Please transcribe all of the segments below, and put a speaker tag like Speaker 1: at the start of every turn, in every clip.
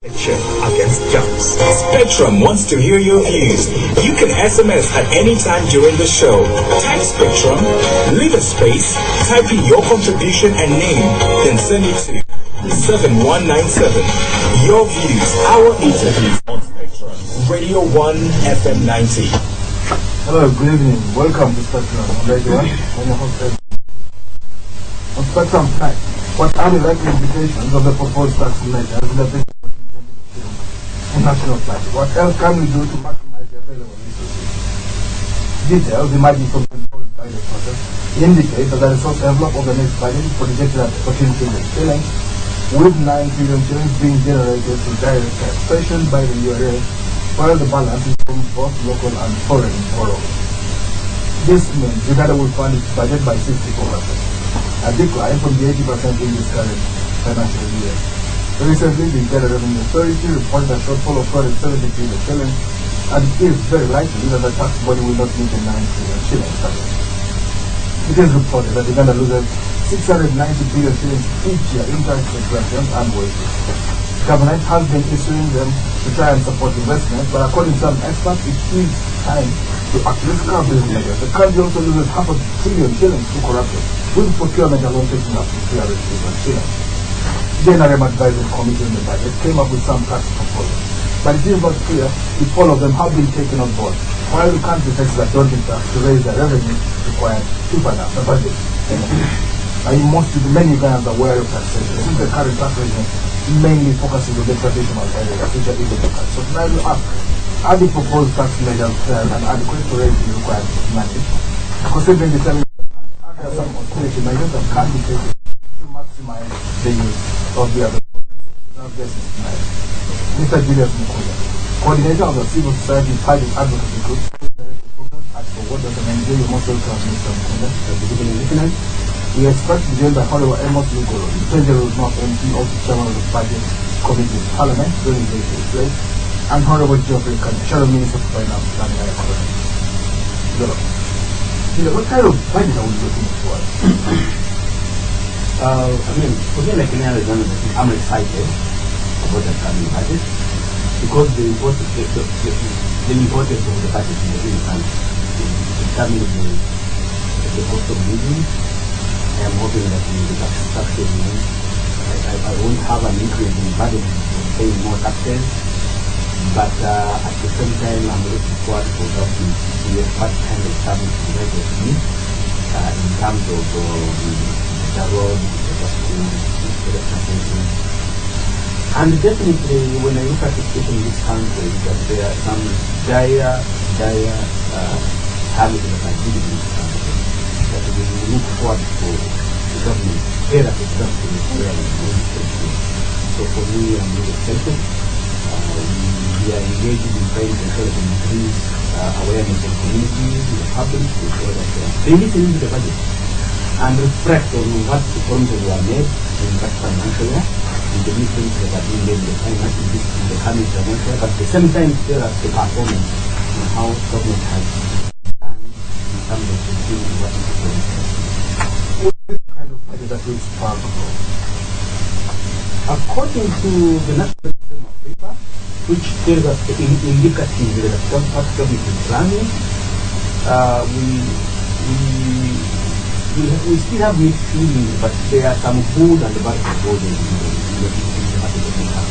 Speaker 1: Against jumps. Spectrum wants to hear your views. You can SMS at any time during the show. Type Spectrum, leave a space, type in your contribution and name, then send it to 7197. Your views, our interviews on Spectrum. Radio 1 FM 90.
Speaker 2: Hello, good evening. Welcome to Spectrum on Radio 1. I'm your host, on Spectrum tonight, what are the likely implications of the proposed tax measures in the national budget? What else can we do to maximize the available resources? Details emerging from the proposed budget process indicate that the resource envelope of the next budget is projected at 14 trillion shillings, with 9 trillion shillings being generated through direct taxation by the URA, while the balance is from both local and foreign borrowing. This means Uganda will fund its budget by 64%, a decline from the 80% in this current financial year. Recently, the Uganda Revenue Authority reported a shortfall of 270 billion shillings, and it is very likely that the tax body will not meet the 9 trillion shillings target. It is reported that Uganda loses 690 billion shillings each year in tax collections and wages. The government has been issuing them to try and support investment, but according to some experts, it is time to actually curb these measures. The country also loses half a trillion shillings to corruption, with procurement alone taking up to 300 billion shillings. The NRM Advisory Committee in the budget came up with some tax proposals, but it is not clear if all of them have been taken on board, while the country faces a daunting task to raise the revenue required to finance the budget. Many Ugandans are aware of taxation, since the current tax regime mainly focuses on the traditional areas, which are illegal tax. So tonight we ask, are the proposed tax measures fair and adequate to raise the required money? Considering the challenge, are there some austerity measures that can be taken to maximize the use of the other resources tonight? Mr. Julius Mukuya, coordinator of the Civil Society Public Advocacy Group, as for what does the Nigeria most welcome Mr. Mukuya, good evening, listeners. We expect to join by Honorable Amos Lugoro, the Treasurer of North MP, also Chairman of the Budget Committee in Parliament, during the place, and Honorable Geoffrey Kanye, Shadow Minister for Finance, Planning and Economy. What kind of budget are we looking for?
Speaker 3: For me, like any other journalist, I'm excited about the coming budget because the importance of the budget in the country is determined the cost of living. I am hoping that in the tax savings, I won't have an increase in budget for paying more taxes, but at the same time, I'm looking forward for that to see what kind of service provided to me in terms of the road, the school, the transportation. And definitely, when I look at the situation in this country, that there are some dire habits that are dealing in this country. That we look forward for the government better example where we going to. So for me, I'm really excited. We are engaged in trying to help increase awareness of communities, the public, so that they listen to the budget and reflect on what the promises were made in that financial year, in the difference that are being made in the financial in the coming financial year, but at the same time tell us the performance and how government has done in terms of fulfilling what is promised.
Speaker 2: What kind of budget that will spark growth?
Speaker 3: According to the National System of Paper, which tells us indicatively that some tax government is planning, we still have mixed feelings, but there are some good and bad proposals in the government tax.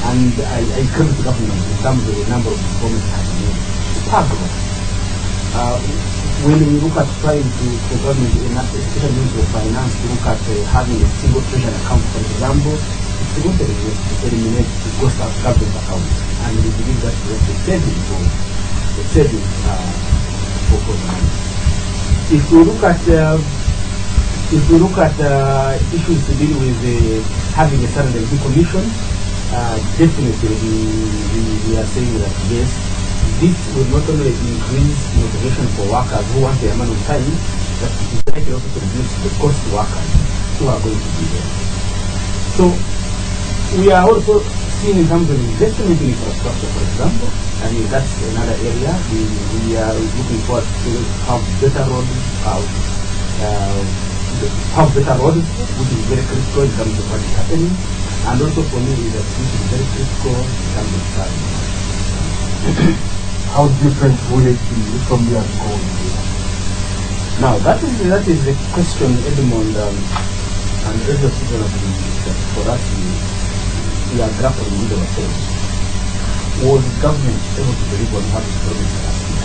Speaker 3: And I come to government in terms of the number of performance has made. Spark growth. When we look at trying to government, especially Ministry of Finance, to look at having a single treasury account, for example, it's going to eliminate the cost of government accounts, and we believe that we have to save it for government. If we look at issues to deal with having a standard commission, definitely we are saying that yes. This will not only increase motivation for workers who want their money on time, but it is likely also to reduce the cost to workers who are going to be there. So we are also seeing in terms of investment in infrastructure, for example. I mean, that's another area. We are looking forward to have better roads, which is very critical in terms of what is happening. And also for me, is that we should be very fiscal, in terms of planning.
Speaker 2: How different would it be from the other goal?
Speaker 3: Now, that is the question, Edmund, and every citizen of that for us, we are grappling with ourselves. Was government able to deliver on what it promised last year?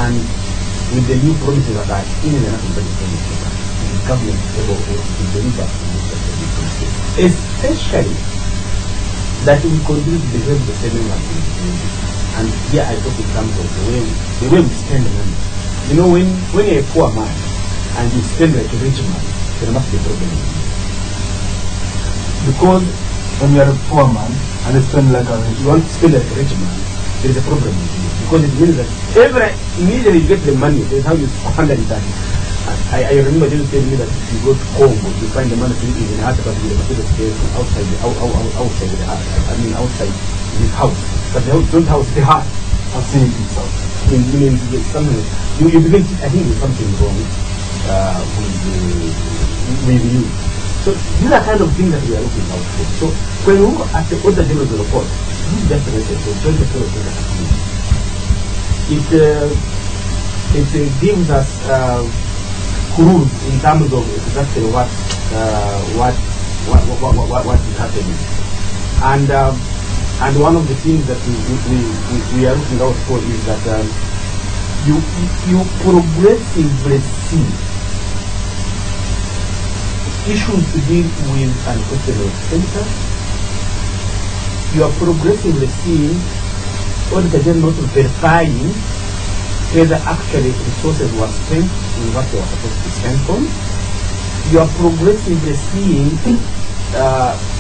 Speaker 3: And with the new promises that are in the National Budget14, is government able to deliver on what it promised? Especially that we continue to behave the same way. And here I talk in terms of the way we spend money. You know, when you're a poor man and you spend like a rich man, there must be a problem. Because
Speaker 2: when you're a poor man and you spend like a rich man,
Speaker 3: you want to spend like a rich man, there is a problem with you. Because it means that immediately you get the money, that's how you squander it. I remember they telling me that if you go to Congo, you find the money sitting in a house, but you have outside the house. I mean outside his house. But they don't house the heart.
Speaker 2: I've seen it itself.
Speaker 3: It means something. You begin to, I think there's something wrong with you. So these are kind of things that we are looking out for. So when we look at the other general report, this definitely so 2012 it gives us clues in terms of exactly what is happening. And one of the things that we are looking out for is that you progressively see issues to deal with unquestionable expenditure. You are progressively seeing Auditor General verifying whether actually resources were spent in what they were supposed to be spent on. You are progressively seeing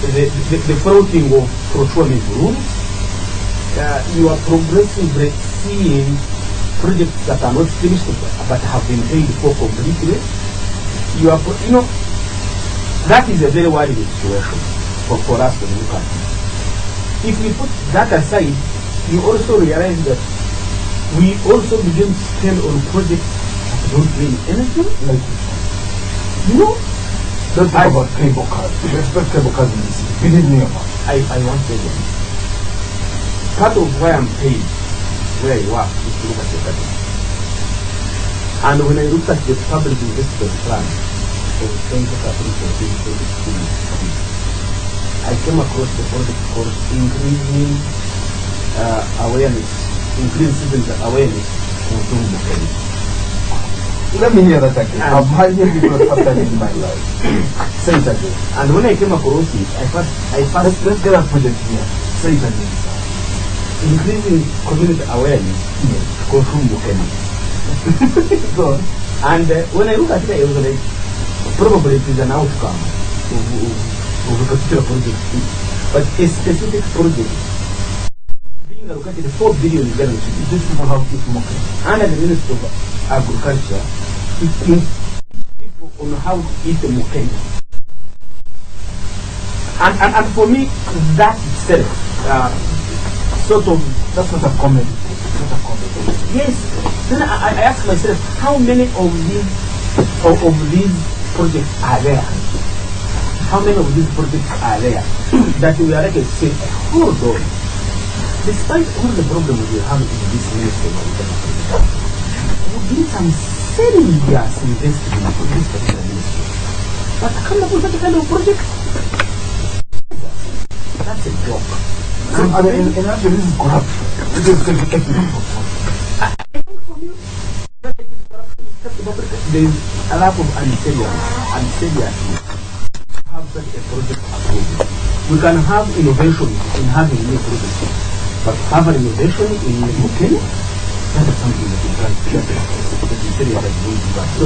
Speaker 3: the flouting of procurement rules. You are progressively seeing projects that are not finished but have been paid for completely. You are, that is a very worrying situation for us to look at. If we put that aside, you also realize that we also begin to spend on projects that don't bring anything.
Speaker 2: Don't talk about cable cars. We expect cable cars in the city. Believe me about it.
Speaker 3: I want to say part of why I'm paid where I work is to look at the budget. And when I looked at the public investment plan for 2013-2016, I came across the project called increasing awareness, increasing citizens awareness on Zoom.
Speaker 2: Let me hear that again. I've heard people have that in my life. Say it again.
Speaker 3: And when I came across it, I first
Speaker 2: let's get a project here. Say it again, sir.
Speaker 3: Increasing community awareness for whom you can.
Speaker 2: Go on.
Speaker 3: And when I look at it, I was like, probably it is an outcome of a particular project, but a specific project being allocated 4 billion guaranteed.
Speaker 2: These people have to smoke.
Speaker 3: Under the Ministry of Agriculture, it means people on how to eat the mukeni. And for me, that itself, sort of,
Speaker 2: that's not a comment.
Speaker 3: Yes. Then I ask myself, how many of these projects are there? How many of these projects are there that we are like to say, hold on, despite all the problems we have in this ministry, we did some serious investment in this particular ministry. But come up with that kind of project? That's a joke.
Speaker 2: So, in actually, this is corruption. This is taking
Speaker 3: I think for you, there is a lack of unseriousness to have such a project approved. We can have innovation in having new projects, but have an innovation in UK, that is something that we can't do. So,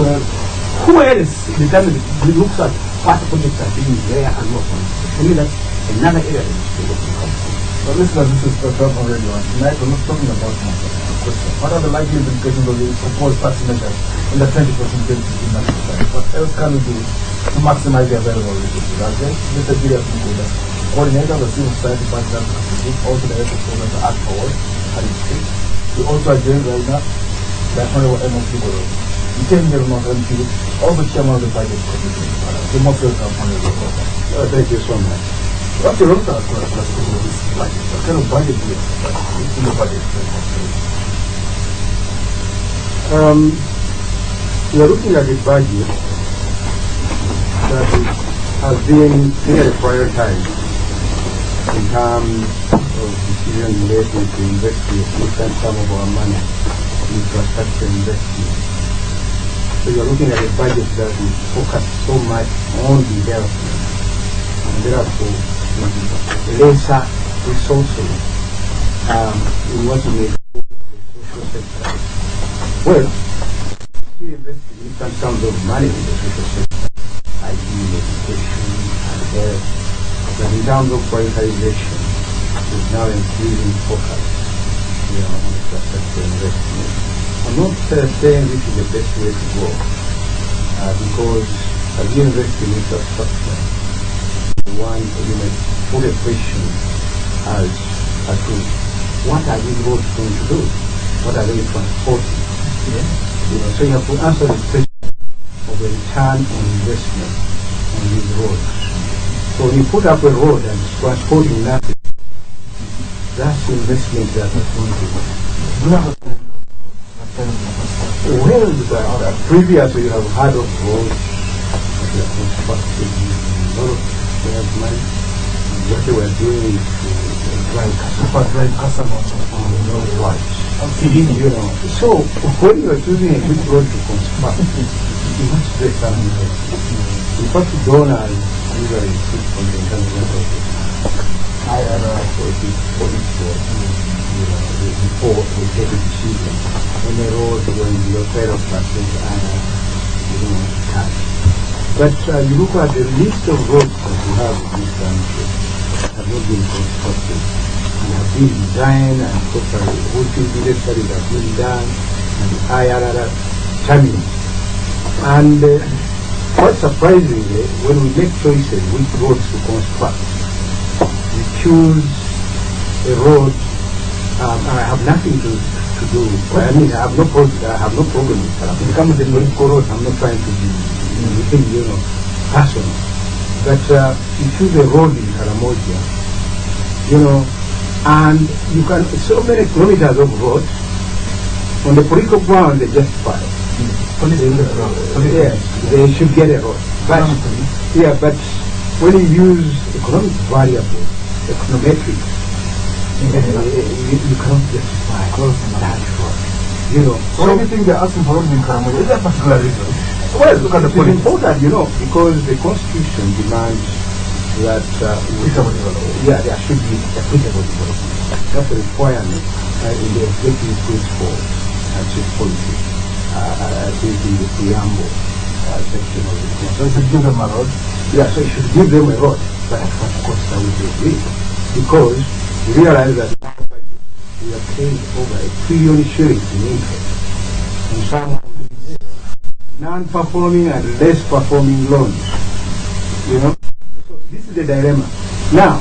Speaker 3: who else looks at what projects are being there and what ones? For me, that's another area that we look at.
Speaker 2: Well, listeners, this is Program already on. Tonight we're not talking about the question. What are the likely implications of the proposed tax measures in the 2014 national budget? What else can we do to maximize the available resources? As Mr. Julius Mukuda, coordinator of the Civil Society Partner Institute, also the head of program to Act Forward at the state. We also are joined right now by Honorable M.O.C. Goro. You came here from MC, also chairman of the budget committee. You're most welcome, Honorable.
Speaker 3: Thank you so much.
Speaker 2: What's the road classification of this budget? What kind of budget do you expect? It's in the budget.
Speaker 4: We are looking at a budget that has been clearly prioritized in terms of decisions related to investing and some of our money in infrastructure investment. So you are looking at a budget that is focused so much on development and therefore lesser resources in what we may call the social sector. Well, we invest in terms of money in the social sector, i.e. education and health, but in terms of prioritization, is now increasing focus on infrastructure investment. I'm not saying this is the best way to go, because as you invest in infrastructure, one may put a question as to what are these roads going to do? What are they transporting? Yeah. So you have to answer the question of the return on investment on these roads. So when you put up a road and it's transporting nothing, that's the investment that is going to work. Well, previously you have heard of roads that were constructed a lot of money. What they were doing is drive customers on the road. So when you are choosing a good road to construct, you must break down the road. In fact, donors usually put on the internal IRR for each road, before we take a decision. When the road is going to be a pair of places, you don't want to touch. But you look at the list of roads that we have in this country have not been constructed. They have been designed and totally multi-billion studies have been done and the IRR terminates. And quite surprisingly, when we make choices which roads to construct, we choose a road. I have nothing to do. I mean, I have no problem with that. When it comes to the political road, I'm not trying to be personal. But you choose a road in Karamoja, and you can, so many kilometers of road, on the political ground they justify it. They should get a road. But, but when you use economic variables, econometric, you cannot justify that road.
Speaker 2: So anything they're asking for roads in Karamoja, is there a particular reason?
Speaker 4: Well, it's important, because the Constitution demands that there should be equitable development. That's a requirement in the executive principle and chief policy. I think in the preamble section of the Constitution.
Speaker 2: So you should give them a road?
Speaker 4: Yeah, so you should give them a road. But of course I would agree, because you realize that we are paying over $1 trillion in interest on some non-performing and less performing loans. So this is the dilemma. Now,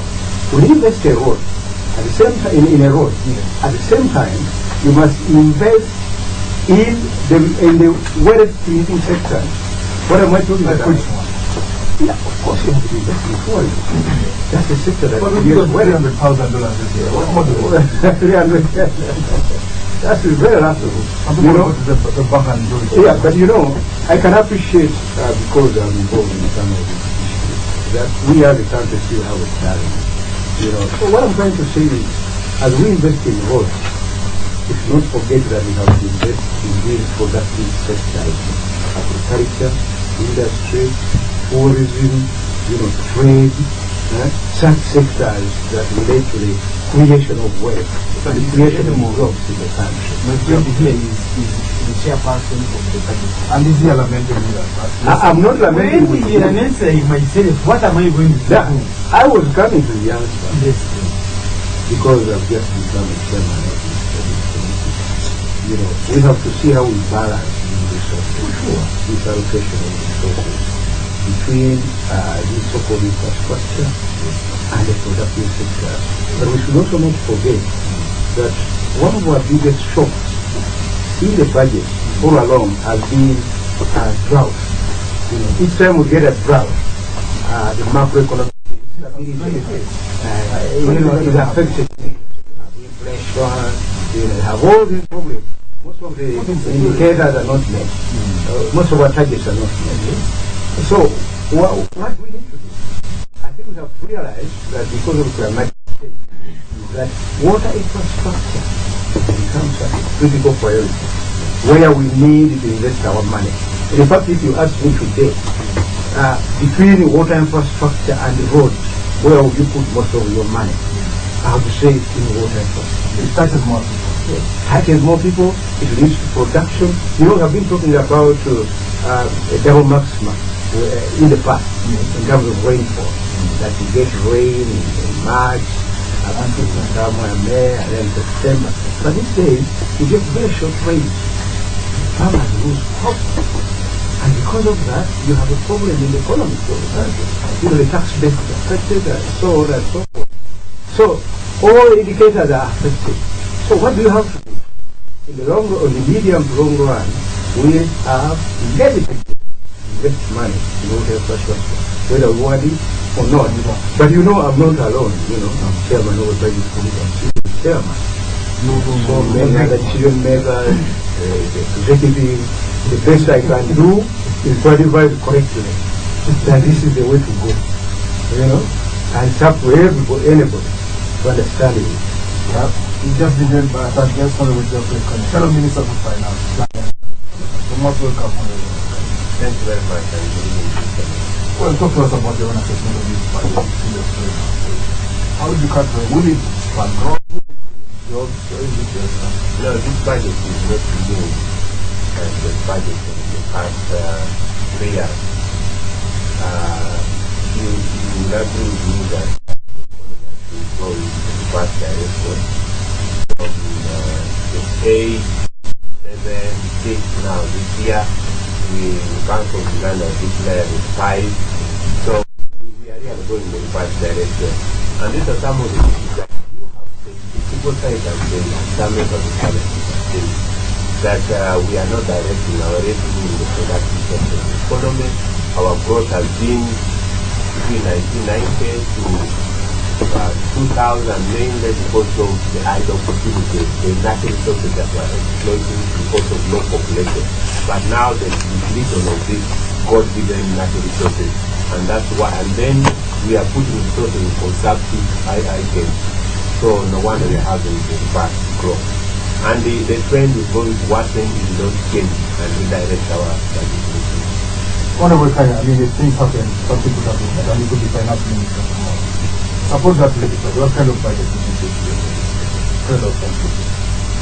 Speaker 4: when you invest a road, at the same time in a road, at the same time you must invest in the wealth creating sector. What am I talking about?
Speaker 2: Which one?
Speaker 4: Yeah, of course you have to invest in tourism. That's the sector that
Speaker 2: $300,000 this year. What more do you want?
Speaker 4: 300. That's very laughable.
Speaker 2: The bank and do it.
Speaker 4: Yeah, but I can appreciate because I'm involved in some of these issues that we as a country still have a challenge. So what I'm trying to say is, as we invest in roads, we should not forget that we have to invest in these productive sectors: agriculture, industry, tourism, trade, such sectors that relate to the creation of wealth, the creation of jobs in the country.
Speaker 2: My friend here is the chairperson of the budget. And is he lamenting that?
Speaker 4: I'm not lamenting.
Speaker 3: When we an answer myself, what am I going to do?
Speaker 4: I was coming to the answer. Yes. Because I've just become a chairman of this committee. We have to see how we balance these resources, this allocation of resources between the so-called infrastructure and the productive sector. But we should also not forget that one of our biggest shocks in the budget all along has been drought. Each time we get a drought, the macroeconomic is affected. Inflation, have all these problems. Most of the indicators are not met. Most of our targets are not met. So, what do we need to do? I think we have realized that because of climatic change, that water infrastructure becomes a critical priority, where we need to invest our money. In fact, if you ask me today, between water infrastructure and the roads, where would you put most of your money? I would say it's in water infrastructure.
Speaker 2: It touches more people.
Speaker 4: Touches more people, it leads to production. I've been talking about a double maximum in the past, in terms of rainfall. That you get rain in March, somewhere May, and then September. But these days, you get very short rains. Farmers lose crop. And because of that, you have a problem in the economy of the country. The tax base is affected, and so on and so forth. So, all indicators are affected. So what do you have to do? In the long run, in the medium to long run, we have inevitably invest money in water infrastructure, whether we want it or not. But I'm not alone, I'm chairman of the budget committee, I'm chairman. So many other decision makers, the executive, the best I can do is to advise correctly that this is the way to go. And it's up to anybody to understand it.
Speaker 2: Yeah. We just did but I guess with your fellow Minister for Finance. So most welcome.
Speaker 5: Thank you very much.
Speaker 2: Well, talk to us about your own assessment of this budget. How would you categorize? Will it plan growth? Jobs? Or is it just
Speaker 5: No, this budget is not new as the budget in the past 3 years. You will agree with me that the economy has been growing in the past direction. From the 8, 7, 6 now this year, we Bank of Uganda declared 5. So we are really going in the right direction. And these are some of the things that you have said, the people side have said, and some members of Parliament have said, that we are not directing our revenue in the productive sector of the economy. Our growth has been between 1990 to 2000, mainly because of the idle opportunities, the natural resources that were exploiting because of low population. But now there's depletion of these God-given natural resources, and that's why. And then we are putting resources in consumptive items. So no wonder we're having the fast growth. And the trend is going to worsen if we don't change and redirect our budget.
Speaker 2: Honorable Kaya, if things happen, some people have been and you could be finance minister tomorrow. Suppose that what kind of budget would you take?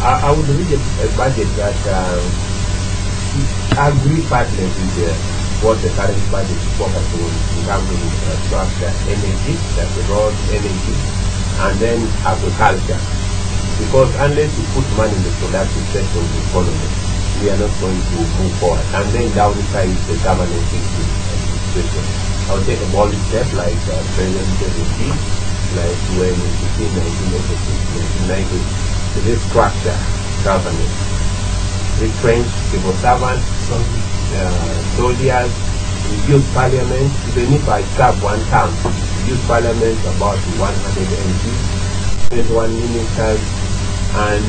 Speaker 5: I would read a budget that agree partly with what the current budget is focused on in terms of infrastructure, energy, that's the road, energy, and then agriculture. Because unless we put money in the productive sector of the economy, we are not going to move forward. And then downside the governance institution. I would take a bold step like President Kennedy, like when between 1986 and 1990, to restructure governance, retrench civil servants, soldiers, reduce parliament. Even if I serve one term, reduce parliament about 100 MPs, 21 ministers, and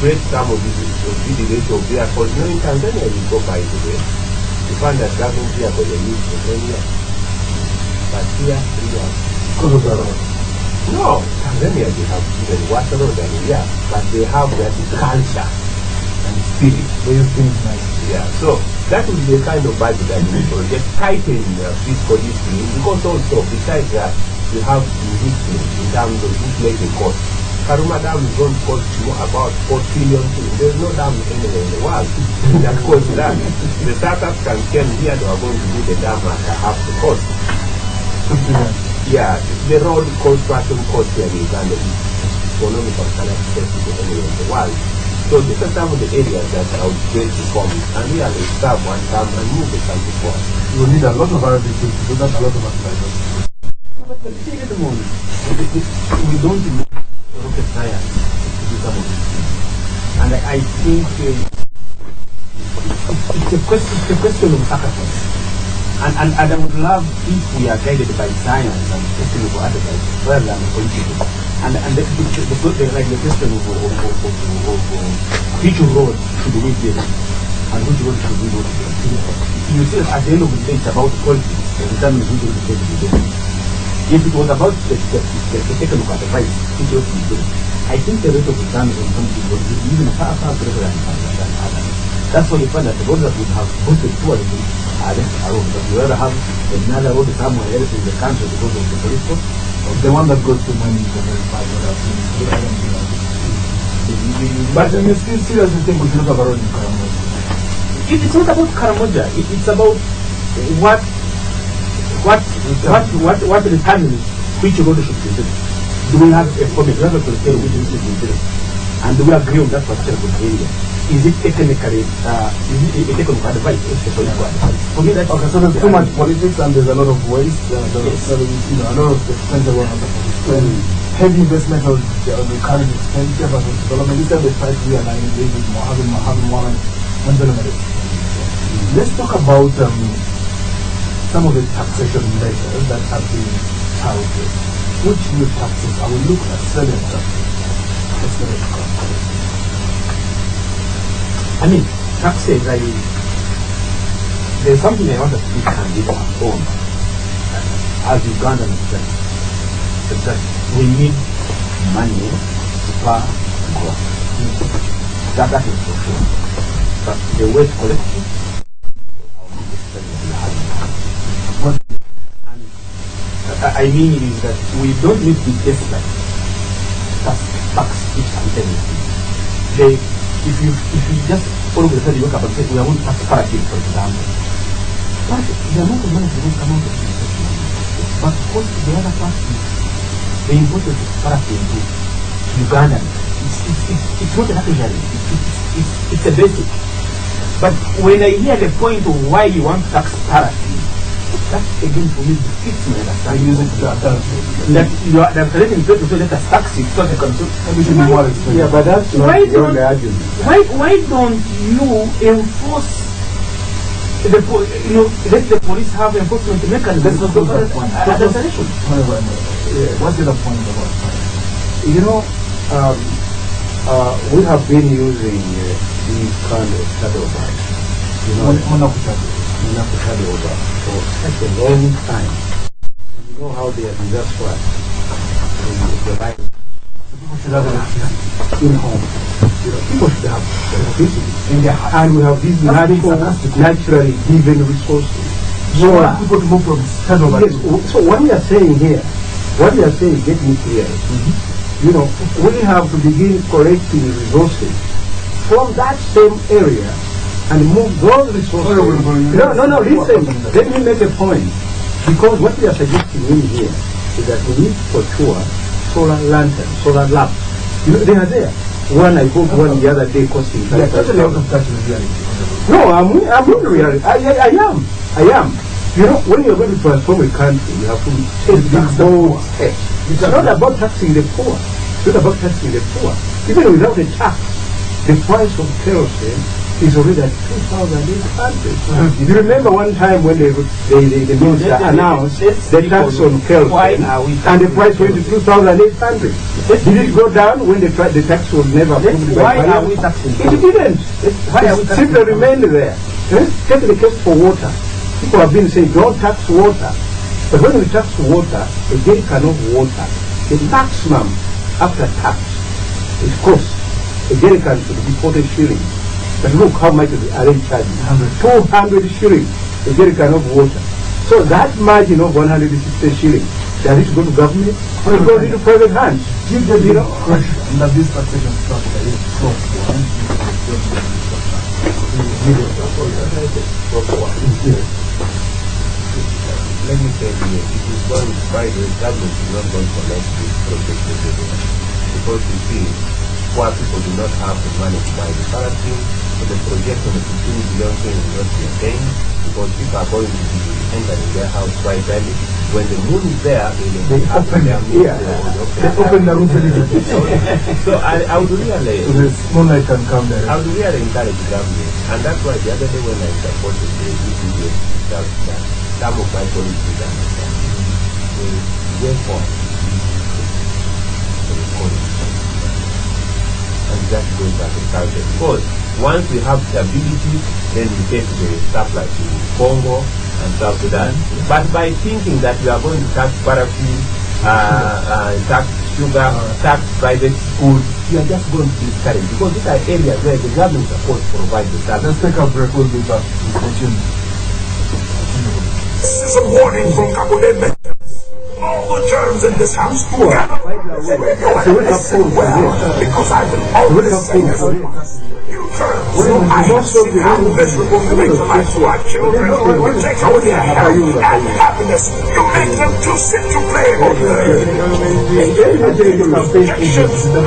Speaker 5: create some of the ratio of vehicles. In Tanzania, we go by the way. You find that government vehicles are used for 10 years. But here, 3 years.
Speaker 2: Because of the road.
Speaker 5: No, Tanzania, they have even worse road than here, but they have that culture and spirit.
Speaker 2: They use things nice.
Speaker 5: Yeah, so that will be the kind of budget that we project, tighten fiscal discipline, because also, besides that, you have investment in terms of inflation costs. Karuma Dam is going to cost about 4 trillion. There's no dam anywhere in the world that costs that. The South Africans came here, they are going to do the dam at half the cost. Yeah, the road construction cost here in Uganda is economical and accessible anywhere in the world. So these are some of the areas that I would create reforms and really serve one term and move the country forward.
Speaker 2: You will need a lot of other people to do that, a lot of advisors.
Speaker 3: But the thing at the moment, we don't know rocket science to do some of these things. And I think it's a question of sacrifice. And I would love if we are guided by science and technical advice rather than politics. And the question of which road should we build and which road should we go to. You see, at the end of the day, it's about politics and determining which road is going to be built. If it was about the technical advice, which road should be built, I think the rate of return on something would be even far greater than others. That's why you find that the roads that would have boosted tourism are less around. But you rather have another road somewhere else in the country because of the police force.
Speaker 2: The one that goes to money is a very bad one. But you still seriously think we should look at a road in Karamoja?
Speaker 3: It's not about Karamoja. It's about what determines which road should be built. Do we have a comment? Do we have a criteria which road should be built? And do we agree on that particular criteria? Is it technically, is it a technical advice or a political advice? For me, that's
Speaker 2: okay, so there's too much politics and there's a lot of waste, a lot of expensive one on the politics. Heavy investment on the current expenditure versus development. Instead they try to realign it with having one environment. Let's talk about some of the taxation measures that have been touted. Which new taxes are we looking at? Selling taxes. Let's get it going.
Speaker 3: I mean, taxes, there's something I want us to be candid on as Ugandans, that we need money per crop. That is for sure. But the way to collect it, and I mean is that we don't need to be desperate tax each and everything. If you just follow the study, you look up and say, we are going to tax paraffin, for example. But the amount of money is going to come out of the money. But of course, the other part is the importance of paraffin to Uganda. It's not a luxury, it's a basic. But when I hear the point of why you want to tax paraffin, that again for me defeats my understanding. That you are letting people to let us tax it so they can do everything more expensive.
Speaker 4: Yeah, but that's not the only argument.
Speaker 3: Why don't you enforce the let the police have enforcement mechanisms?
Speaker 2: Let's not go to that point. What's the other point about that?
Speaker 4: You know, we have been using these kind of shadow bags. For such a long time. You know how they are disastrous in the life.
Speaker 2: People should have electricity
Speaker 4: in home. People should have electricity. And we have these naturally given resources.
Speaker 2: So people to move from shadow bags.
Speaker 4: Yes, so what we are saying here, get me clear. You know, we have to begin collecting resources from that same area and move those resources. No, listen, let me make a point. Because what we are suggesting in here is that we need for sure solar lanterns, solar lamps. You know, they are there. One I bought one the other day costing.
Speaker 2: Yeah, totally out of touch with reality.
Speaker 4: No, I'm in reality. I am. You know, when you're going to transform a country, you have to take these bold steps. It's not about taxing the poor. It's not about taxing the poor. Even without a tax, the price of kerosene is already at 2,800. You remember one time when the minister announced the tax on kerosene and the price went to 2,800. Did it go down when the tax was never approved by
Speaker 3: Why are we taxing?
Speaker 4: It didn't. It simply remained there. Take the case for water. People have been saying don't tax water. But when we tax water, a jerrycan of water, the maximum after tax, it costs a jerrycan should be 40 shillings. But look how much are they charging? 200 shillings a jerrycan of water. So that margin of 160 shillings, does it go to government or it goes into private hands?
Speaker 2: Give them the impression that this taxation structure is close to
Speaker 5: Let me tell you, it is going by the government is not going to connect this project with the because you see, poor people do not have the money to buy the paraffin, so the project of the 15 billion will not be attained because people are going to be entering their house quite early. When the moon is there, they open their moon.
Speaker 2: They open the room.
Speaker 5: So I would really,
Speaker 2: so the moonlight can come there.
Speaker 5: I would really encourage the government, and that's why the other day when I supported the EPA, some of my colleagues did understand. Therefore, and that goes back to culture. Because once we have stability, then we take the stuff like Congo and South Sudan. But by thinking that we are going to tax paraffin, tax sugar, tax private schools, we are just going to discourage, because these are areas where the government is supposed to provide the service.
Speaker 2: Let's take a break. We'll be back.
Speaker 1: This is a warning from Kabuleme. All the germs in this house cannot listen well, because I will always say this. You germs, I have seen how miserable you make the life to our children. You take away their health and happiness. You make them too sick to play. Injections. I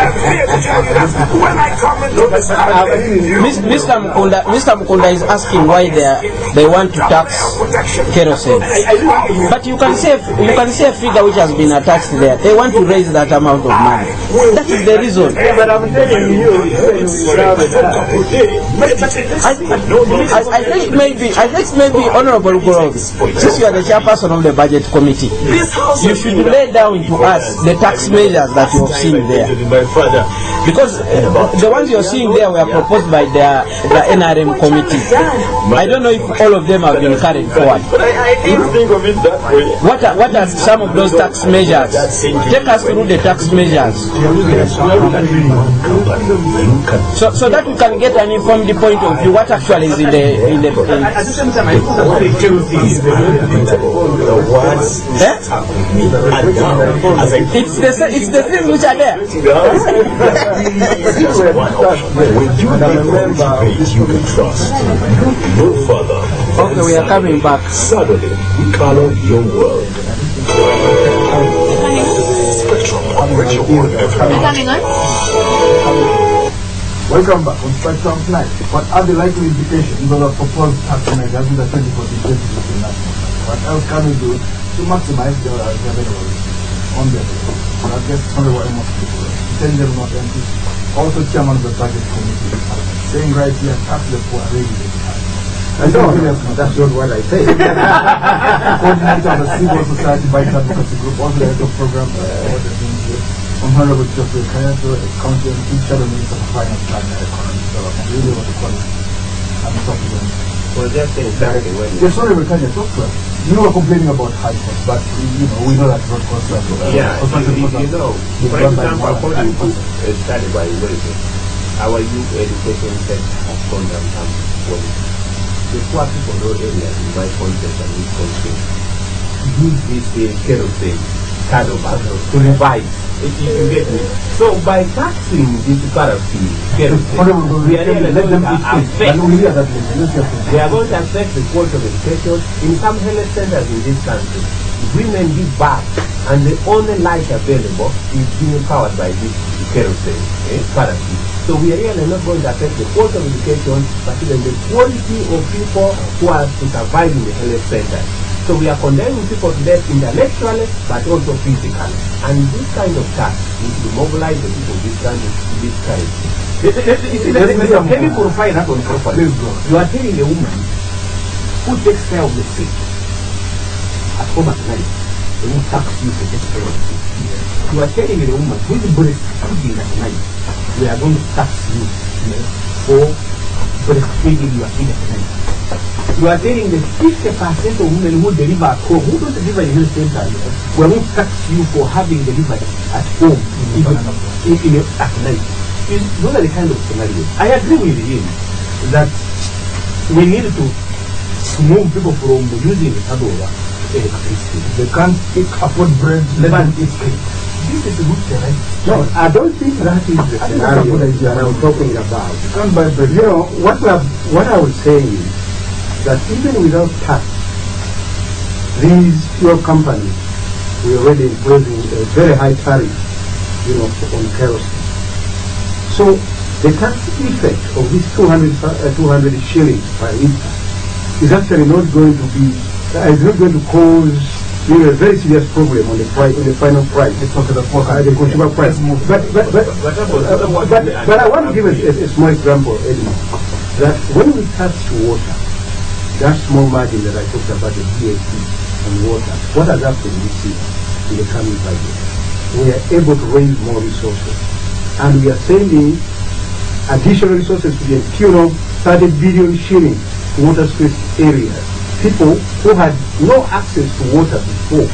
Speaker 1: am here to tell you that when I come into this country,
Speaker 6: Mr. Mukunda is asking why they want to tax kerosene. But you can see a figure which has been attached there. They want to raise that amount of money. That is the reason.
Speaker 4: But I'm telling you,
Speaker 6: I think maybe Honorable Grove, since you are the chairperson of the budget committee, you should lay down to us the tax measures that you have seen there. Because the ones you're seeing there were proposed by the NRM committee. I don't know if all of them have been carried forward.
Speaker 4: think of it that way.
Speaker 6: What are some of those tax measures? Take us through the tax measures. So that we can get an informed point of view what actually is in the
Speaker 3: At the same time, I think
Speaker 6: it's the things which are there.
Speaker 1: When you motivate, you can trust. No further.
Speaker 6: Okay, we are coming back.
Speaker 1: Suddenly, we color your world. Spectrum on Radio 1 FM.
Speaker 2: Welcome back on Spectrum tonight. What are the likely implications of the proposed tax measures in the 2014 national budget? What else can we do to maximize the available on the I guess Honorable Amos General Not MP, also chairman of the budget committee, saying right here, tax the poor are really
Speaker 4: I know, that's not what I say.
Speaker 2: coordinator of the civil society by advocacy group, also the head of program Honorable Geoffrey Kayato, County and Chief Shadow Minister for Finance, Planning and Economic Development. Really want to call it. I'm talking to them.
Speaker 5: Well, just saying exactly when
Speaker 2: Yes, Honorable Kanya, talk to us. You were complaining about high costs, but we know that road costs are
Speaker 5: yeah, you know, for example, according to a study by university, our youth education sector has gone down some quality. The poor people in those areas in my concept and this concept use this kerosene kind of to revive, if you get me. So by taxing this paraffin kerosene, we are going to affect the quality of education. In some health centers in this country, women give birth and the only light available is being powered by this kerosene paraffin. So we are really not going to affect the quality of education, but even the quality of people who are to survive in the health center. So we are condemning people to death intellectually, but also physically. And this kind of tax is to mobilize the people of this country to this kind. Let me profile that one properly. You are telling a woman who takes care of the sick at home at night, they will tax you to take care of the sick. You are telling a woman who is breastfeeding at night, we are going to tax you for breastfeeding your kid at night. You are telling the 50% of women who deliver at home, who don't deliver in health center, we are going to tax you for having delivered at home, at night. Those are the kind of scenarios. I agree with him that we need to move people from using the Tadora electricity. They can't afford bread, let them eat cake. This is a good thing, right?
Speaker 4: No, I don't think that is the scenario that I'm talking about.
Speaker 2: You can't buy bread.
Speaker 4: You know, what I was saying is that even without tax, these fuel companies were already imposing a very high tariff, on kerosene. So the tax effect of this 200 shillings per litre is actually not going to be, is not going to cause a very serious problem on the final price. It's not the consumer price. But I want to give a small example, Eddie, that when we tax water, that small margin that I talked about, the VAT and water, what has happened this year in the coming budget? We are able to raise more resources, and we are sending additional resources to the tune of 30 billion shillings to water-stressed areas. People who had no access to water before,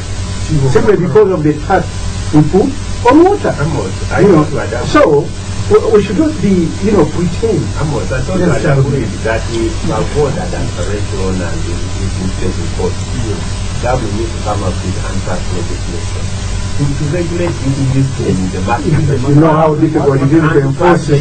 Speaker 4: simply because of the tax we put on water. So we should not be, pretend.
Speaker 5: Amos, I thought that we avoid that aspiration and the state report. That we need to come up with anti-tax legislation to regulate in the market.
Speaker 4: You know how difficult it is to enforce it.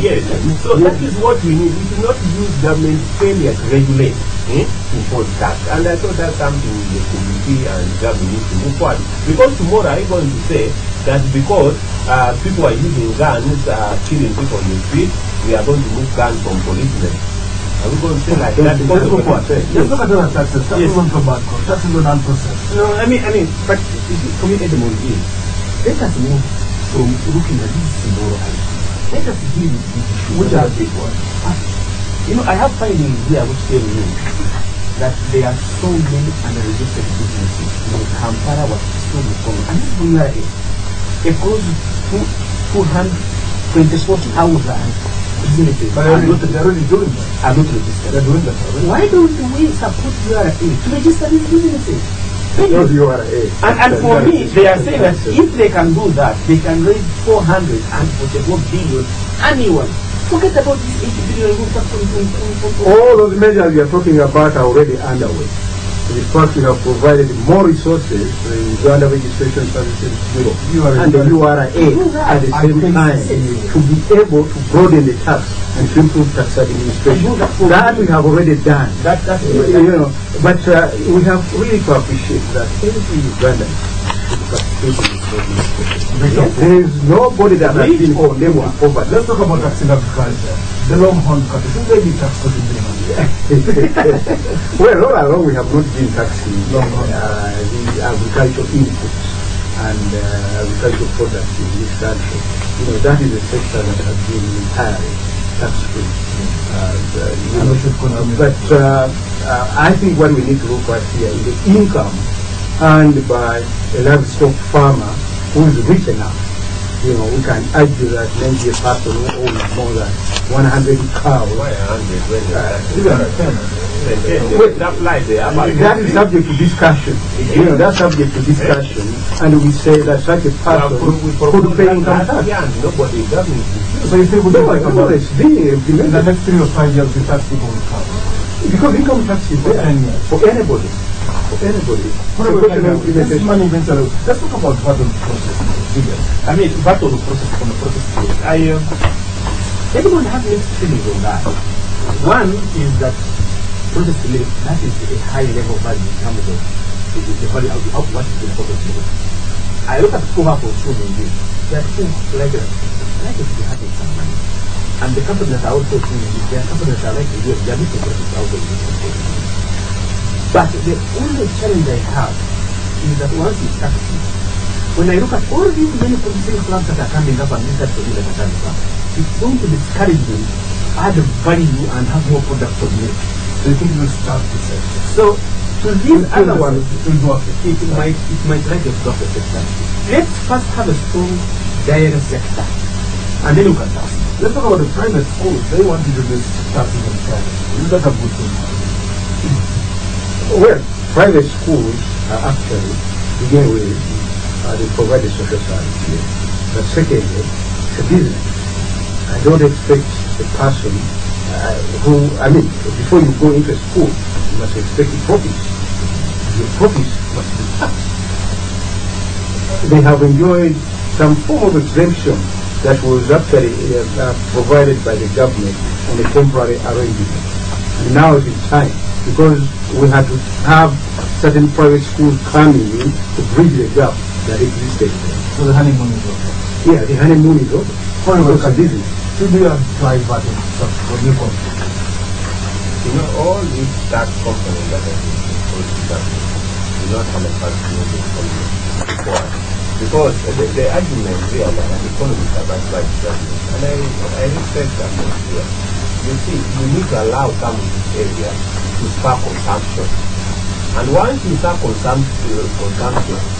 Speaker 5: Yes. So that is what we need. We should not use government failure to regulate import tax. And I thought that's something the community and government need to move forward. Because tomorrow I'm going to say that because people are using guns, killing people on the street, we are going to move guns from policemen. Are we going to say like that?
Speaker 2: Let's look at other taxes. Taxes on tobacco, taxes on unprocessed.
Speaker 3: No, I mean, but for me, Edmund, let us move from looking at this tomorrow. Let us deal with this issue. Which are big ones? I have findings here which tell me that there are so many unregistered businesses. Kampala was so common. And this is across 224,000 businesses.
Speaker 2: But they're already doing that.
Speaker 3: Are not registered.
Speaker 2: They're doing that already.
Speaker 3: Why don't we support URA to register these businesses?
Speaker 4: Those URA.
Speaker 3: And for me, they are saying that if they can do that, they can raise 444 billion annually. Forget about this 80 billion.
Speaker 4: All those measures we are talking about are already underway. In fact, we have provided more resources to the Uganda Registration Services Bureau and the URA at the same time to be able to broaden the tax and to improve tax administration. That we have already done. But we have really to appreciate that every Ugandan is participating in this program. There is nobody that has been condemned with poverty.
Speaker 2: Let's talk about tax in agriculture. The long-horn cattle. Should they be taxed for the
Speaker 4: Well, all along we have not been taxing the agricultural inputs and agricultural products in this country. That is a sector that has been entirely tax-free. I think what we need to look at here is the income earned by a livestock farmer who is rich enough. We can argue that maybe a person who owns more than 100 cows. That is subject to discussion. That's subject to discussion, and we say that such a person could pay income tax.
Speaker 2: So you say we
Speaker 4: in
Speaker 2: the next 3 or 5 years the tax people will come?
Speaker 4: Because income tax is there for anybody.
Speaker 2: Let's talk about battle process.
Speaker 3: Battle process on the process. Everyone has mixed feelings on that. One is that process delivery, that is a high level value in terms of the value of what is the process delivery. I look at school for children. They are still like to be having some money. And the companies that are also doing this, they are companies that are like to do it. They are making profits out of this. But the only challenge I have is that once you start when I look at all these many producing plants that are coming up and these are producing that are coming up, it's going to discourage them, add value and have more products to make.
Speaker 2: So you think it will start the sector?
Speaker 3: So to these other ones, it might like a stop the sector. Let's first have a strong direct sector and then you can tax.
Speaker 2: Let's talk about the private schools. They want to do this taxing themselves. Is that a good thing?
Speaker 4: Well, private schools are actually, begin with, they provide a social service. But secondly, it's a business. I don't expect a person before you go into a school, you must expect a profit. Your profits must be taxed. They have enjoyed some form of exemption that was actually provided by the government on a temporary arrangement. And now it is time, because we had to have certain private schools coming in to bridge the gap that existed.
Speaker 2: So the honeymoon is over.
Speaker 4: Yeah, the honeymoon is over. It's a business.
Speaker 2: Should we apply that in for new companies?
Speaker 5: All these tax companies that have been supposed to tax do not have a tax before. Because the argument here that an economist are backed by the government, and I respect that here. You see, you need to allow some of this area to to spur consumption. And once you start consumption,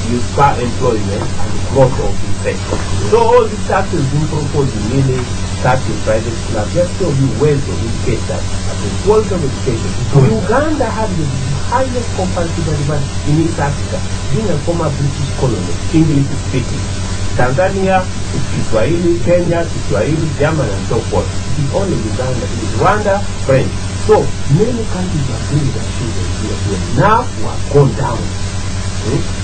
Speaker 5: you spur employment and growth of the sector. So all these taxes being proposed in mainly taxing private school have just told you ways to indicate that at the quality of education. Uganda had the highest comparative advantage in East Africa, being a former British colony, English speaking. Tanzania, Kiswahili, Kenya, Kiswahili, German, and so forth. It is only Uganda, it is Rwanda, French. So many countries are doing that children here. Now we have gone down.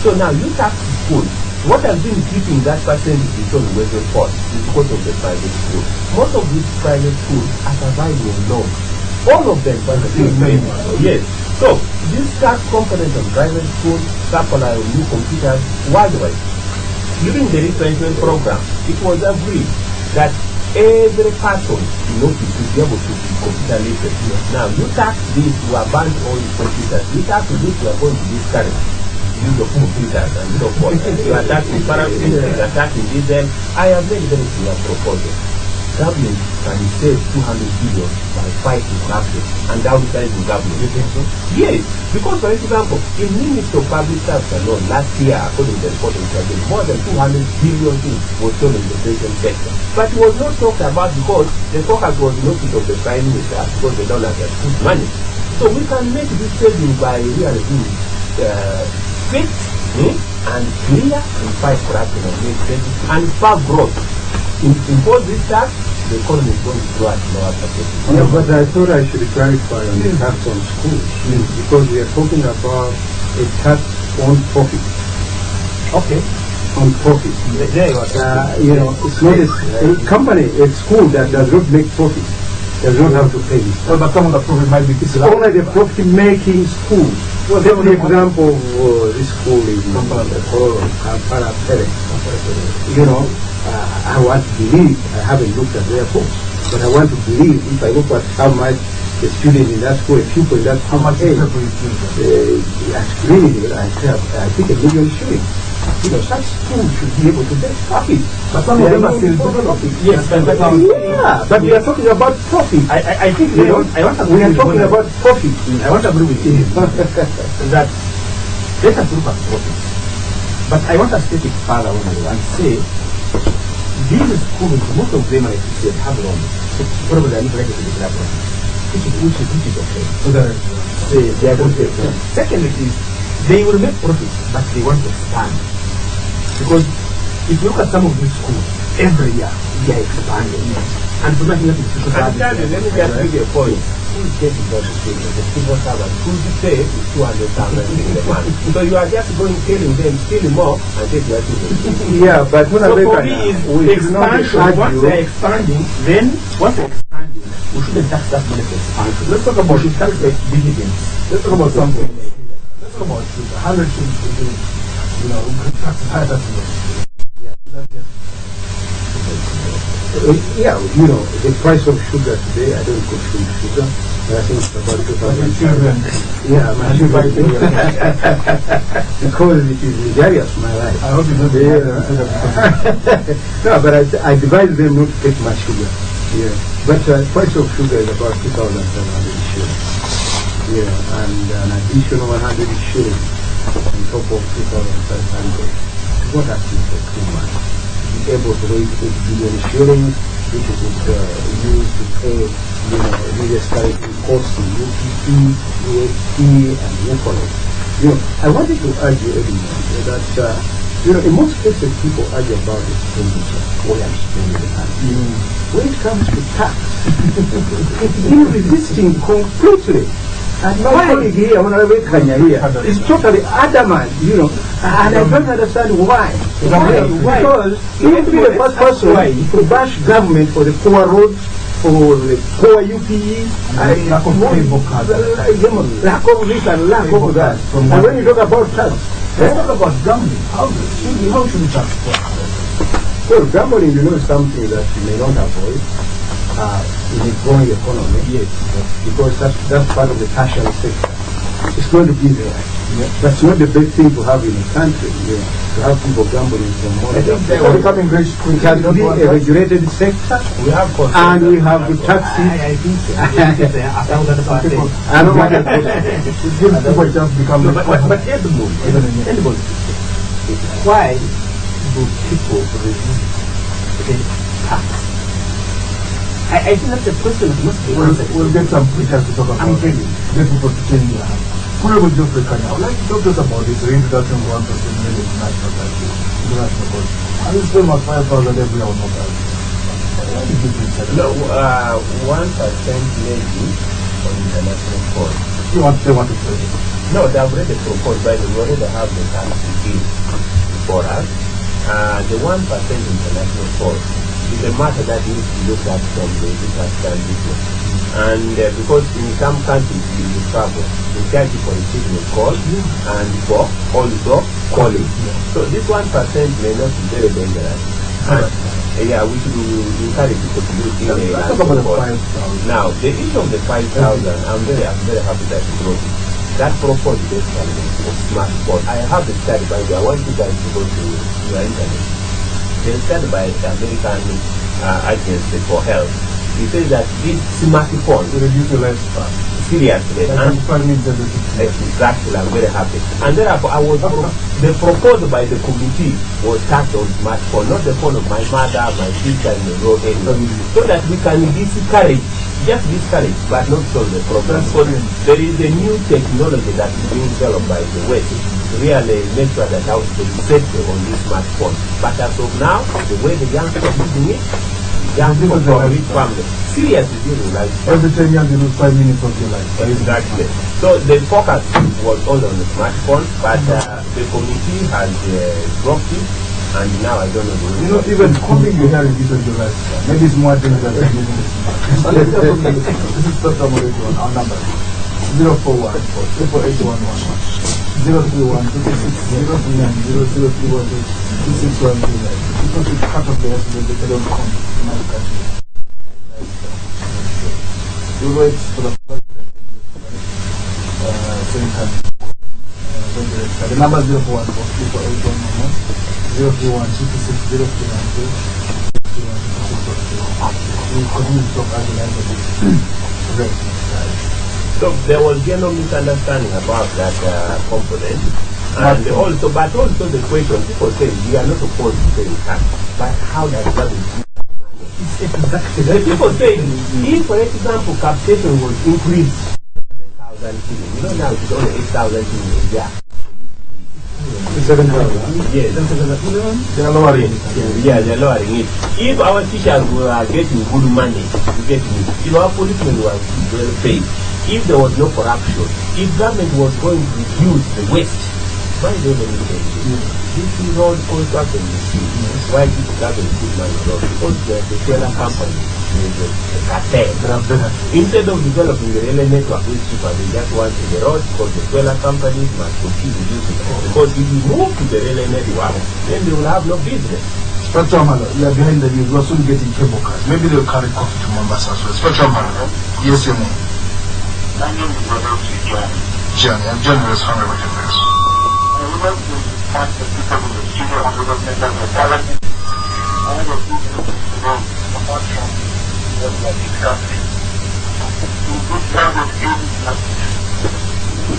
Speaker 5: So now you tax school. What has been keeping that percentage is on the report is because of the private school. Most of these private schools are surviving long. All of them, but yes. So this tax component of private schools, supply of new computers worldwide. During the retrenchment program, it was agreed that every person in office will be able to be computer literate. Now, you tax this, you are banned all the computers. You tax this, you are going to discourage use of computers and so forth. You are taxing paraffin, you are taxing diesel. I have made very clear proposal. Government can save 200 billion by fighting corruption and downsizing government. You think so? Yes, because for example, in Ministry of Public Service alone last year, according to the report of the more than 200 billion was stolen in the prison sector. But it was not talked about because the focus was in the office of the Prime Minister because the dollar has put money. So we can make this saving by really being fixed and clear and fight corruption and make savings and spur growth. Impose this tax, the economy is going to grow at lower percentage.
Speaker 4: Yeah, but I thought I should clarify on the tax on schools because we are talking about a tax on profit.
Speaker 3: Okay.
Speaker 4: On profit. You know, it's not a company, a school that does not make profit does not have to pay this.
Speaker 2: Well, but some of the profit might be
Speaker 4: it's only the profit-making schools. Well, take the example of this school in Kampala, you know, I want to believe, I haven't looked at their books, but I want to believe if I look at how much the student in that school, a pupil in that school,
Speaker 2: how much
Speaker 4: I think $1 million shillings. You know, such schools should be able to make profit.
Speaker 2: But some of them are still profit.
Speaker 4: Yes, but we are talking about profit.
Speaker 3: I think we are
Speaker 4: talking about profit.
Speaker 3: I want to agree with you that let us look at profit. But I want to take it further and say these schools, most of them, like you said, have loans. Probably they are not ready to declare profit, which is okay. So they are going to expand. Secondly, they will make profit, but they want to expand. Because if you look at some of these schools, every year they are expanding. And for nothing else,
Speaker 5: let me just give you a point. Who's getting that the civil servant? Who's pay is 200,000 in the month. So you are just going telling them steal more and take your children.
Speaker 4: Yeah, but when
Speaker 3: so for me is expansion. Once they are expanding, then once they are expanding, we shouldn't tax that money for expansion. Let's talk about dividends. Let's talk about something.
Speaker 2: Let's talk about sugar. 100 shillings, you know, tax higher than
Speaker 4: yeah, you know, the price of sugar today, I don't consume sugar, but I think it's about 2,000. Yeah, my sugar. Because it is injurious to my life.
Speaker 2: I hope you don't
Speaker 4: No, but I advise them not to take my sugar. Yeah. But the price of sugar is about 2,700 shillings. Yeah, and an additional 100 shillings on top of 2,500. It's not asking for too much. Be able to raise 8 billion shillings, which is used to pay, you know, various tariffing costs in UPP, USP, and UFOLET. You know, I wanted to argue that, you know, in most cases people argue about expenditure, where I'm spending the money. When it comes to tax, it's been resisting completely. And my colleague here, here, is totally adamant, you know, and I don't understand why. Because he would be the first person to bash government for the poor roads, for the poor UPE, lack of this and lack of that. And when you talk about tax,
Speaker 2: let's talk about gambling. How should we tax?
Speaker 4: Well, gambling, you know, is something that you may not avoid. In a growing economy, yes, because that's part of the tertiary sector. It's going to be there. That's not the best thing to have in a country. To have people gambling for money.
Speaker 2: They're becoming rich quickly.
Speaker 4: It has to be a regulated sector,
Speaker 5: We have
Speaker 4: and we have to tax it.
Speaker 3: I think so.
Speaker 4: And what
Speaker 2: It gives people a chance to become rich.
Speaker 3: But Edmund, why do people resist the tax? I think that's a question that must be answered.
Speaker 2: We'll get some preachers to talk about
Speaker 3: I'm
Speaker 2: it.
Speaker 3: telling you.
Speaker 2: Get people to change their hands. Honorable Geoffrey Kanya, I would like to talk to us about this reintroduction of 1% levy in national budget. International budget. And it's still not 5,000 every hour, not that. Why did you think that?
Speaker 5: No, 1% levy on international court.
Speaker 2: They want to say this.
Speaker 5: No, they have already proposed, but we already have the tax bill for us. The 1% international court is a matter that needs to be looked at from the international business. And because in some countries you travel, they charge you for receiving a call and for also calling. So this 1% may not be very dangerous. Yeah, we should encourage people to use email.
Speaker 2: Let's talk about the 5,000.
Speaker 5: Now, the issue of the 5,000, I'm very happy that you brought it. That proposed basically of smartphone. I have the study, by the way. I want you guys to go to your internet. They study by the American Agency for Health. He says that this smartphone
Speaker 2: To reduce the lifespan.
Speaker 5: seriously. And exactly, I'm very happy. And therefore, the proposal by the committee was touched on smartphone, not the phone of my mother, my sister in the road anyway, so that we can discourage, but not solve the problem. Because there is a new technology that is being developed by the West. Really make sure that there is safety on this smartphone. But as of now, the way the youngsters are using it, young people from rich families, seriously dealing like
Speaker 2: Every 10 years you lose 5 minutes of your life.
Speaker 5: exactly. So the focus was all on the smartphone, but the committee has dropped it, and now I don't know the way.
Speaker 2: You know, even calling your hair reduces your lifespan. Maybe it's more dangerous than using the smartphone. This is Dr. Morito on our number. 041 03111 031 because it's part of the estimate that they don't come to my country. You wait for the president so you can the number 041 031 we continue to talk as a language.
Speaker 5: So there was general misunderstanding about that component. And also the question, people say we are not opposed to paying tax, but how does that increase? Exactly. People say if, for example, capitation was increased 7,000 shillings, you know now it's only 8,000 shillings a year.
Speaker 4: 7,000.
Speaker 5: Yes.
Speaker 2: They are lowering it.
Speaker 5: Yeah, they're lowering it. If our teachers were getting good money, if our policemen were well paid, if there was no corruption, if government was going to reduce the waste, why don't they need it? This is all contract and machine. Why did the government put money on? Because the trailer company is a cartel. Instead of developing the railway network with cheaper, they just want the road because the trailer companies must continue using it. Because if you move to the railway network, then they will have no business.
Speaker 2: Spectrum Halo, you are behind the news. We are soon getting cable cars. Maybe they will carry coffee to Mombasa as well. Spectrum Halo, yes, your name.
Speaker 7: My name is
Speaker 2: Johnny. I'm Johnny West from Everton.
Speaker 7: I would like to ask the people in the studio and the government of the parliament. I have a people to know apart from what we are discussing. In this kind of game,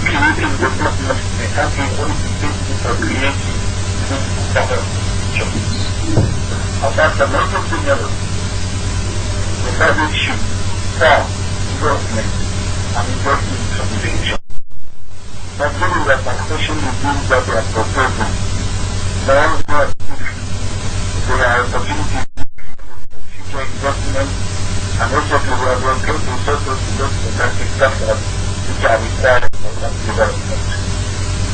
Speaker 7: creating the government, the country, what is the basis for creating better jobs? About the local scenario, the government should form government and investment contribution. But given that taxation regimes that they are proposing, there are opportunities for future investment and also to relocate resources to those domestic sectors which are required for that development.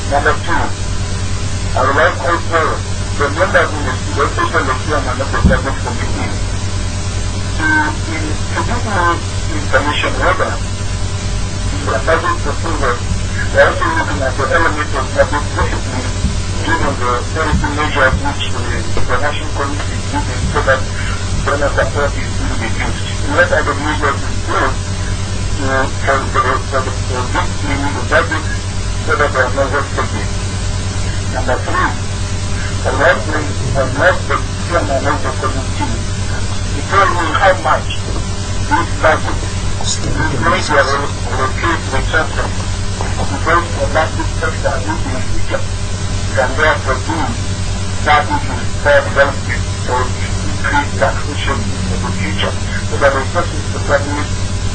Speaker 7: Number two, I would like also the members in the especially the chairman of the Budget Committee to give more information whether the budget proposal. We are also looking at the element of public discipline given the policy measures which the International Committee is using so that donor support is being reduced. What are the measures in place for this in the budget whether there are no hostages. Number 3, unless the chairman of the committee, he told me how much this budget is going to allocate the chapter because the public sector in the future can therefore do that which is fair development or increase taxation in the future so that the resources to public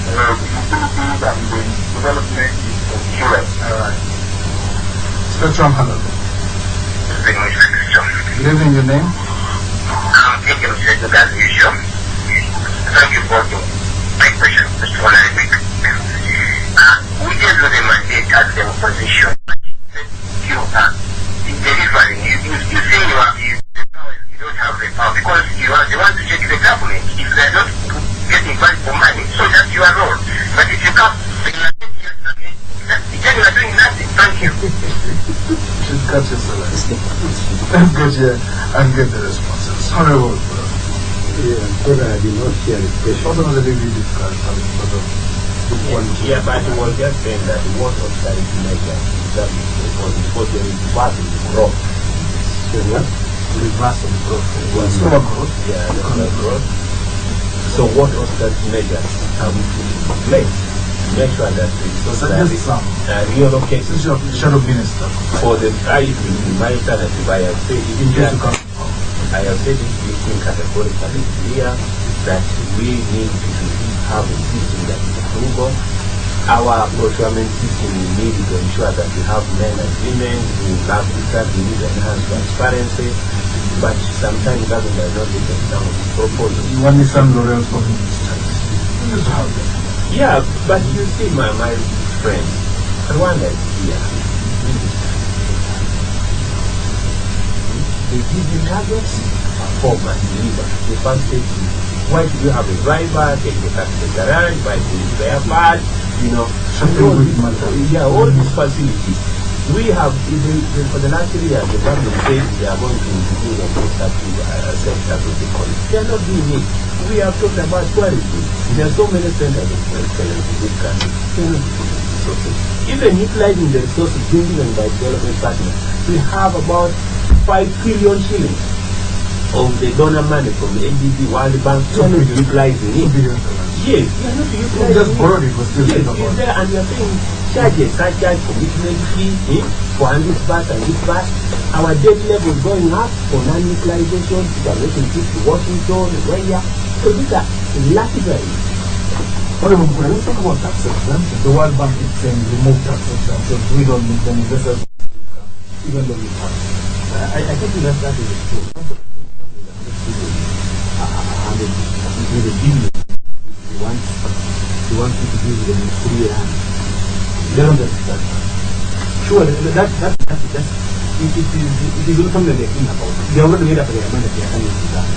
Speaker 7: utilities and the development is secured.
Speaker 2: Spectrum, hello. Good evening, your name?
Speaker 8: Thank you, Mr. As usual. Thank you for my question, Mr. Olaric. We gave you the mandate as the opposition. You in delivering, you say you don't have the power because you are the one to check the government if they are not getting value for money. So that's your role. But if you come, then you are doing nothing. Thank you.
Speaker 2: Just cut yourself. Let's go here and get the responses. Honorable.
Speaker 4: Yeah, so that I did not share the question.
Speaker 2: Also, the review discussed
Speaker 5: Yeah, but it was just saying that what austerity measures that because there is passing growth.
Speaker 2: So what? Reversing growth. Slower growth.
Speaker 5: Yeah, economic growth. So what austerity measures are we putting in place to make sure that the relocation
Speaker 2: Shadow Minister
Speaker 5: for the in my alternative, I have said it in categorically clear that we need to have a system that is approval. Our procurement system we need to ensure that we have men and women who have that we need to enhance transparency, but sometimes government does not take some of these proposals.
Speaker 2: You want some L'Oreal for ministers?
Speaker 5: Yeah, but you see, my friend, Rwanda is here. They give you targets, perform and deliver. The first stage is, why do you have a driver, take the car to the garage, buy the spare part, all these facilities. We have, for the last 3 years, the government says they are going to include and sectors of the economy. They are not doing it. We have talked about tourism. There are so many centers of excellence in this country. They are not doing resources. Even utilizing the resources given by development partners, we have about 5 trillion shillings of the donor money from the NDB, World Bank, we are not utilizing it. Yes, we are not utilizing
Speaker 2: just borrowed it, but still
Speaker 5: yes, it's there, and we are paying charges, commitment fee for this bus and this bus. Our debt level is going up for non-utilization. We are making trips to Washington, Australia. So these are lapidaries.
Speaker 2: Let's talk about tax exemption. The World Bank is saying remove tax exemptions. We don't need them investors, even though we have.
Speaker 3: I think that is true. With the billion, we want you to give them 3 years. They don't understand. Sure, it is not something they think about. They already made up their mind that they are coming to that.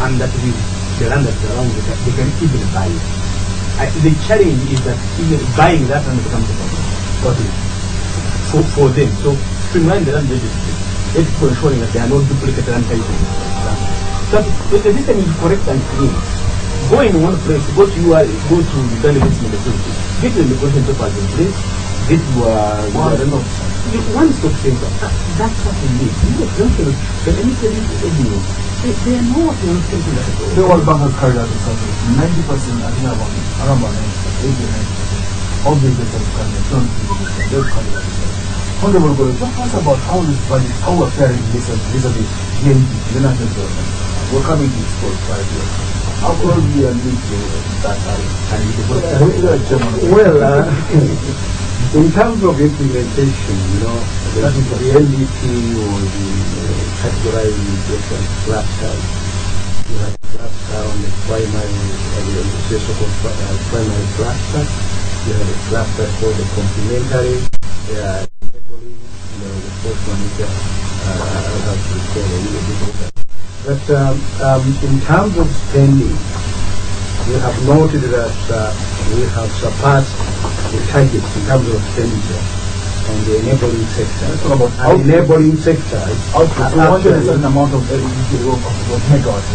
Speaker 3: And that is the land that is around, they can even buy it. The challenge is that even buying that land becomes a problem for them. So, streamline the land registry. It's for ensuring that there are no duplicate land titles. So if the system is correct and clean, go in one place, go to the delegates in the country, get the immigration papers in place, get one stop center. That's what we need. You don't feel that anything is ignorant. They are not going to do that at all.
Speaker 2: The World Bank has carried out a survey. 90%, I think around 80% of the investors don't carry out a survey. Honorable Golo, talk to us about how this budget, how we're faring vis-a-vis GNP, the national government. We're coming to this for 5 years. How close we are linked to that?
Speaker 4: Well, in terms of implementation, the NDP or the categorized different clusters. You have a cluster on the primary cluster. You have a cluster called the complementary. The first one is I'll have to recall a little bit later. But in terms of spending, we have noted that we have surpassed the targets in terms of expenditure on the enabling sector. And enabling sector
Speaker 2: we wanted a certain amount of megawatts.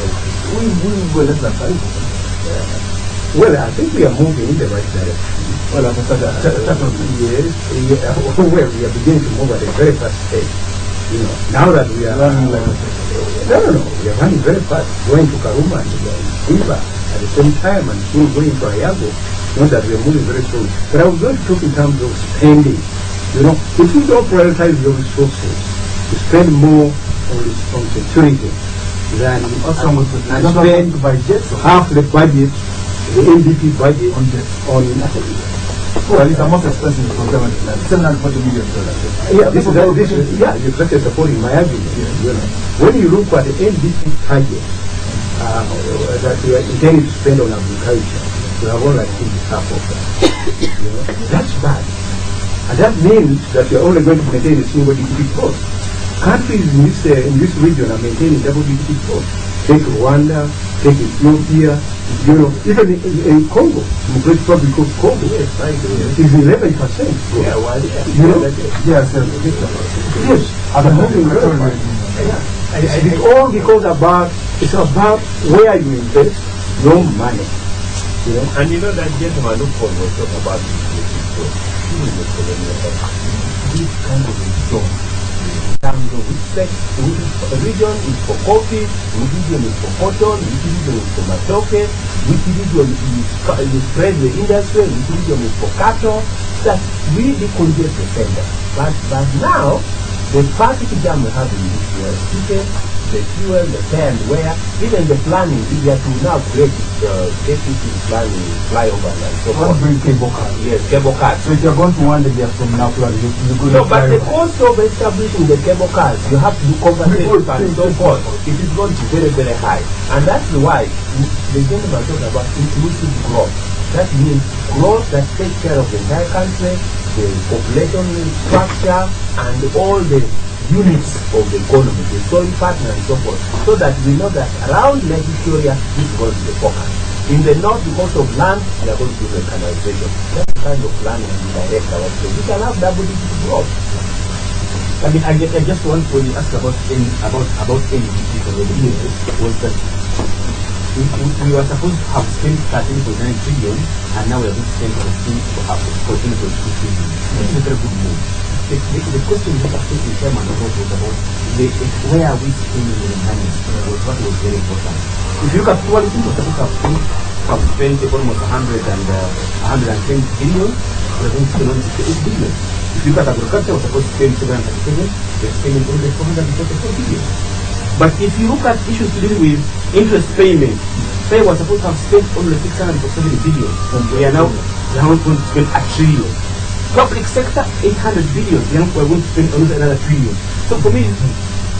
Speaker 2: We were less than 5%.
Speaker 4: Well, I think we are moving in the right direction.
Speaker 2: Well, as I said,
Speaker 4: Yes, well, we are beginning to move at a very fast pace. You know, now that we are running like we are running very fast, going to Karuma and Viva at the same time, and soon going to Ayago. Not that we are moving very slowly. But I was going to talk in terms of spending. You know, if you don't prioritize your resources, to spend more on security than spend half the budget, the NDP budget, on
Speaker 2: well, it's the most expensive program, $740 million.
Speaker 4: Yeah, this is exactly supporting my argument. You know, when you look at the NDP target that we are intending to spend on agriculture, we have only half of that. You know, that's bad. And that means that we are only going to maintain a single digit growth. Countries in this region are maintaining double-digit growth. Take Rwanda, take Ethiopia, you know, even in Congo, Democratic Republic of Congo, yes, is 11%.
Speaker 5: Yeah, well,
Speaker 4: you know?
Speaker 2: Yes,
Speaker 4: yes. And moving very fast. It's all because it's about where you invest your money. You know?
Speaker 5: And you know that gentleman who was talking about this kind of job. Which region is for coffee, which region is for cotton, which region is for matoke, which region is spread the industry, which region is for cattle. That really congest the center. But now, the traffic jam we have in this year, the fuel, the sand, where even the planning, if you have to now create APC planning, flyover and so on.
Speaker 2: Bring cable cars.
Speaker 5: Yes, cable cars.
Speaker 2: So if you're going to one day from now to you go
Speaker 5: no, but the cost of establishing the cable cars, you have to do compensation and so forth. It is going to be very, very high. And that's why the gentleman talking about inclusive growth. That means growth that takes care of the entire country, the population structure, and all the units of the economy, the soil partner and so forth, so that we know that around Lake Victoria, this is going to be focused. In the north, because of land, we are going to do mechanization. That's the kind of planning and direct our place. We can have double-digit growth.
Speaker 3: I mean, I just want when you ask about NDP for the years was that we were supposed to have spent 13.9 trillion, and now we are going to spend 14.2 trillion. This is a very good move. The question that I think the chairman was about where are we spending the money was what was very important. If you look at quality, we're supposed to have spent almost 110 billion, we're going to spend only 68 billion. If you look at agriculture, we're supposed to spend 737, we're spending only 444 billion. But if you look at issues to do with interest payment, say we're supposed to have spent only 670 billion, we are now going to spend a trillion. Public sector, 800 billion, we're going to spend almost another trillion. So for me,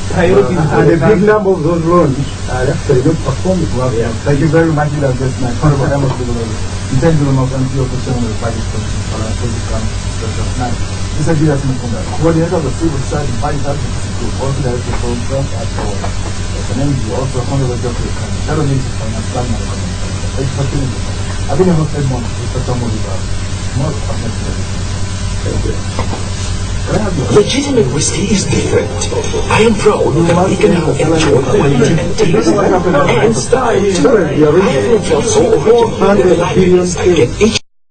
Speaker 3: priority is
Speaker 4: and a big number of those loans are actually not performing well.
Speaker 2: Yeah. Thank you very much. That's just my honorable members of the Lord. Intentional of NPO question on the budget for our political discussion. This idea is from that. Coordinator of the civil society budget to also director for at our SNMG, also honorable Geoffrey. That was the finance planning and opportunity. I've been able to say more to someone more affected.
Speaker 1: Legitimate whiskey is different. I am proud that we can now enjoy quality and taste and style. I never felt so overjoyed with the lightness I get each